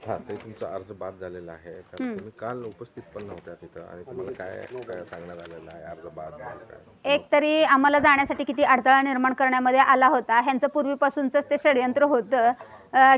हां, ते तुमचा अर्ज बाद झालेला आहे. तर तुम्ही काल उपस्थित पण नव्हत्या तिथं आणि तुम्हाला काय काय सांगण्यात आलेलं आहे अर्ज बाद म्हणजे काय? एक तरी आम्हाला जाण्यासाठी किती अडथळा निर्माण करण्यामध्ये आला होता. ह्यांचं पूर्वीपासूनचंच ते षडयंत्र होतं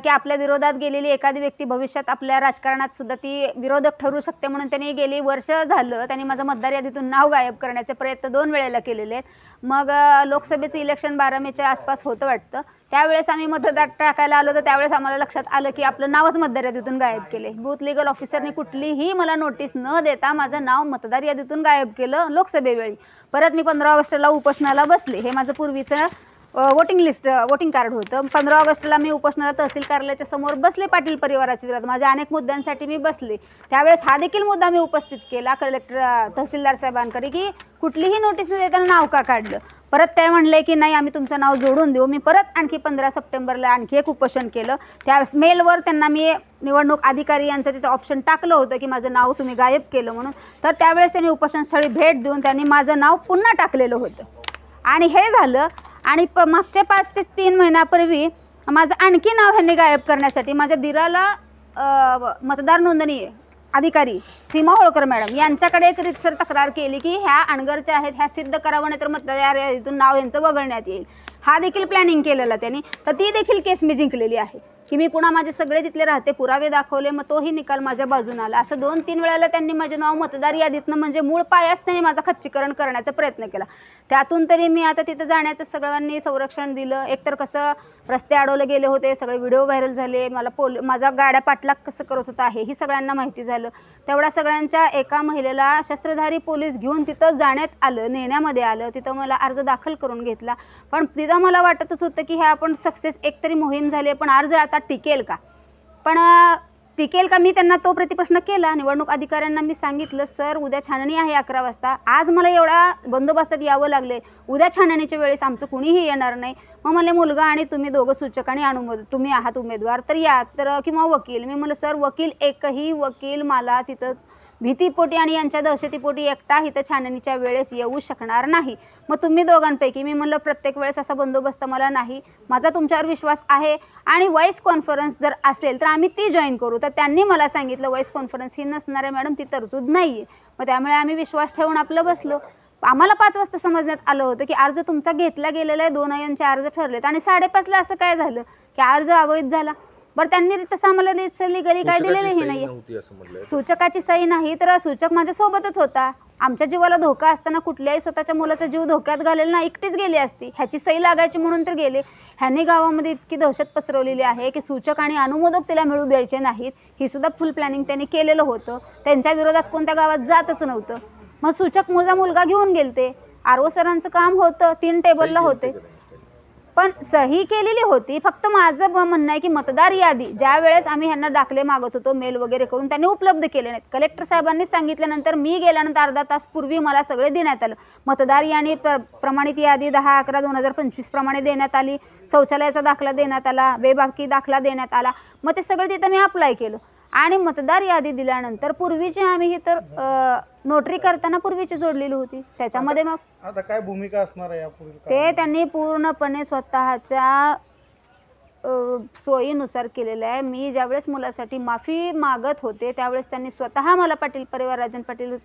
की आपल्या विरोधात गेलेली एखादी व्यक्ती भविष्यात आपल्या राजकारणात सुद्धा ती विरोधक ठरू शकते म्हणून त्यांनी गेली वर्ष झालं त्यांनी माझं मतदार यादीतून नाव गायब करण्याचे प्रयत्न 2 वेळेला केलेले आहेत. मग लोकसभेचं इलेक्शन 12 मेच्या आसपास होतं वाटतं. त्यावेळेस आम्ही मतदार टाकायला आलो तर त्यावेळेस आम्हाला लक्षात आलं की आपलं नावच मतदार यादीतून गायब केले. बूथ लीगल ऑफिसरने कुठलीही मला नोटीस न देता माझं नाव मतदार यादीतून गायब केलं लोकसभेवेळी. परत मी 15 ऑगस्टला उपोषणाला बसले. हे माझं पूर्वीचं वोटिंग कार्ड होतं. 15 ऑगस्टला मी उपोषणाला तहसील कार्यालयाच्या समोर बसले पाटील परिवाराच्या विरोधात. माझ्या अनेक मुद्द्यांसाठी मी बसले. त्यावेळेस हा देखील मुद्दा मी उपस्थित केला तहसीलदार साहेबांकडे की कुठलीही नोटीस न देताना नाव का काढलं. परत ते म्हणले की नाही आम्ही तुमचं नाव जोडून देऊ. मी परत आणखी 15 सप्टेंबरला आणखी एक उपोषण केलं. त्यावेळेस मेलवर त्यांना मी निवडणूक अधिकारी यांचं तिथं ऑप्शन टाकलं होतं की माझं नाव तुम्ही गायब केलं म्हणून. तर त्यावेळेस त्यांनी उपोषणस्थळी भेट देऊन त्यांनी माझं नाव पुन्हा टाकलेलं होतं आणि हे झालं. आणि मागच्या 5 ते 3 महिन्यापूर्वी माझं आणखी नाव ह्यांनी गायब करण्यासाठी माझ्या दिराला मतदार नोंदणी अधिकारी सीमा होळकर मॅडम यांच्याकडे एक रितसर तक्रार केली की ह्या अणगरच्या आहेत ह्या सिद्ध करावं नाही तर मतदार यादीतून नाव यांचं वगळण्यात येईल. हा देखील प्लॅनिंग केलेला त्यांनी. तर ती देखील केस मी जिंकलेली आहे की मी पुन्हा माझे सगळे तिथले राहते पुरावे दाखवले. मग तोही निकाल माझ्या बाजून आला. असं 2-3 वेळेला त्यांनी माझे नाव मतदार यादीतनं म्हणजे मूळ पायाच त्यांनी माझा खच्चीकरण करण्याचा प्रयत्न केला. त्यातून तरी मी आता तिथं जाण्याचं सगळ्यांनी संरक्षण दिलं. एकतर कसं रस्ते अडवले गेले होते, सगळे व्हिडिओ व्हायरल झाले, मला माझा गाड्या पाठलाग कसं करत होता आहे ही सगळ्यांना माहिती झालं. तेवढ्या सगळ्यांच्या एका महिलेला शस्त्रधारी पोलीस घेऊन तिथं जाण्यात आलं, नेण्यामध्ये आलं. तिथं मला अर्ज दाखल करून घेतला. पण तिथं मला वाटतच होतं की ह्या आपण सक्सेस एकतरी मोहीम झाली पण अर्ज आता टिकेल का. पण टिकेल का मी त्यांना तो प्रतिप्रश्न केला. निवडणूक अधिकाऱ्यांना मी सांगितलं सर उद्या छाननी आहे 11 वाजता. आज मला एवढा बंदोबस्तात यावं लागले. उद्या छाननीच्या वेळेस आमचं कुणीही येणार नाही. मग मला मुलगा आणि तुम्ही दोघं सूचक आणि तुम्ही आहात उमेदवार तर या तर किंवा वकील. मी म्हणलं सर वकील एकही वकील मला तिथं भीतीपोटी आणि यांच्या दहशतीपोटी एकटा इथं छाननीच्या वेळेस येऊ शकणार नाही. मग तुम्ही दोघांपैकी मी म्हणलं प्रत्येक वेळेस असा बंदोबस्त मला नाही. माझा तुमच्यावर विश्वास आहे आणि व्हॉईस कॉन्फरन्स जर असेल तर आम्ही ती जॉईन करू. तर त्यांनी मला सांगितलं व्हॉईस कॉन्फरन्स ही नसणार आहे मॅडम ती तरतूद नाही आहे. मग त्यामुळे आम्ही विश्वास ठेवून आपलं बसलो. आम्हाला 5 वाजता समजण्यात आलं होतं की अर्ज तुमचा घेतला गेलेला आहे 2 अयनचे अर्ज ठरलेत आणि 5:30ला असं काय झालं की अर्ज अवैध झाला. बरं त्यांनी तसं आम्हाला लिगली काय दिलेलंही नाही. सूचकाची सही नाही तर सूचक माझ्यासोबतच होता. आमच्या जीवाला धोका असताना कुठल्याही स्वतःच्या मुलाचा जीव धोक्यात घालेला ना एकटीच गेली असती. ह्याची सही लागायची म्हणून तर गेले. ह्यांनी गावामध्ये इतकी दहशत पसरवलेली आहे की सूचक आणि अनुमोदक तिला मिळू द्यायचे नाहीत. ही सुद्धा फुल प्लॅनिंग त्यांनी केलेलं होतं. त्यांच्या विरोधात कोणत्या गावात जातच नव्हतं. मग सूचक माझा मुलगा घेऊन गेलते. आरओ सरांचं काम होतं 3 टेबलला होते पण सही केलेली होती. फक्त माझं म्हणणं आहे की मतदार यादी ज्या वेळेस आम्ही ह्यांना दाखले मागत होतो मेल वगैरे करून त्यांनी उपलब्ध केले नाहीत. कलेक्टर साहेबांनी सांगितल्यानंतर मी गेल्यानंतर अर्धा तास पूर्वी मला सगळे देण्यात आलं. मतदार यादी प्रमाणित यादी 10/11/2025 प्रमाणे देण्यात आली. शौचालयाचा दाखला देण्यात आला. बेबाकी दाखला देण्यात आला. मग ते सगळं तिथं मी अप्लाय केलं आणि मतदार यादी दिल्यानंतर पूर्वीची आम्ही ही तर नोटरी करताना पूर्वीची जोडलेली होती. त्याच्यामध्ये मग आता काय भूमिका असणार आहे यापुढे ते त्यांनी पूर्णपणे स्वतःच्या सोयीनुसार केलेलं आहे. मी ज्यावेळेस मुलासाठी माफी मागत होते त्यावेळेस त्यांनी स्वतः मला पाटील परिवार राजन पाटील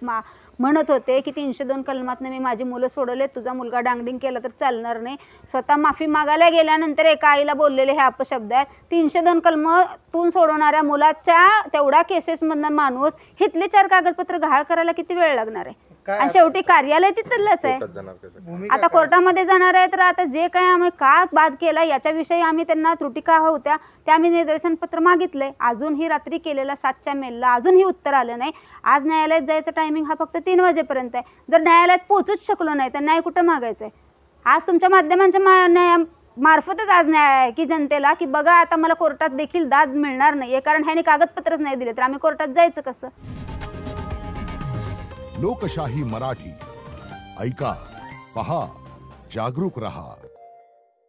म्हणत होते की 302 कलमातनं मी माझी मुलं सोडवले तुझा मुलगा डांगडिंग केला तर चालणार नाही. स्वतः माफी मागायला गेल्यानंतर एका आईला बोललेले हे अपशब्द आहेत. 302 कलमातून सोडवणाऱ्या मुलाच्या तेवढ्या केसेसमधनं माणूस हिथले 4 कागदपत्र गहाळ करायला किती वेळ लागणार आहे आणि शेवटी कार्यालय तिथलंच आहे. आता कोर्टामध्ये जाणार आहे तर आता जे काय आम्ही का बाद केला याच्याविषयी आम्ही त्यांना त्रुटी का होत्या त्या आम्ही निदर्शनपत्र मागितलंय. अजूनही रात्री केलेला 7च्या मेलला अजूनही उत्तर आलं नाही. आज न्यायालयात जायचं टायमिंग हा फक्त 3 वाजेपर्यंत आहे. जर न्यायालयात पोहोचूच शकलो नाही तर न्याय कुठं मागायचं आहे. आज तुमच्या माध्यमांच्या मार्फतच आज न्याय आहे की जनतेला की बघा आता मला कोर्टात देखील दाद मिळणार नाही कारण ह्याने कागदपत्रच नाही दिले तर आम्ही कोर्टात जायचं कसं. लोकशाही मराठी ऐका, पहा, जागरूक रहा.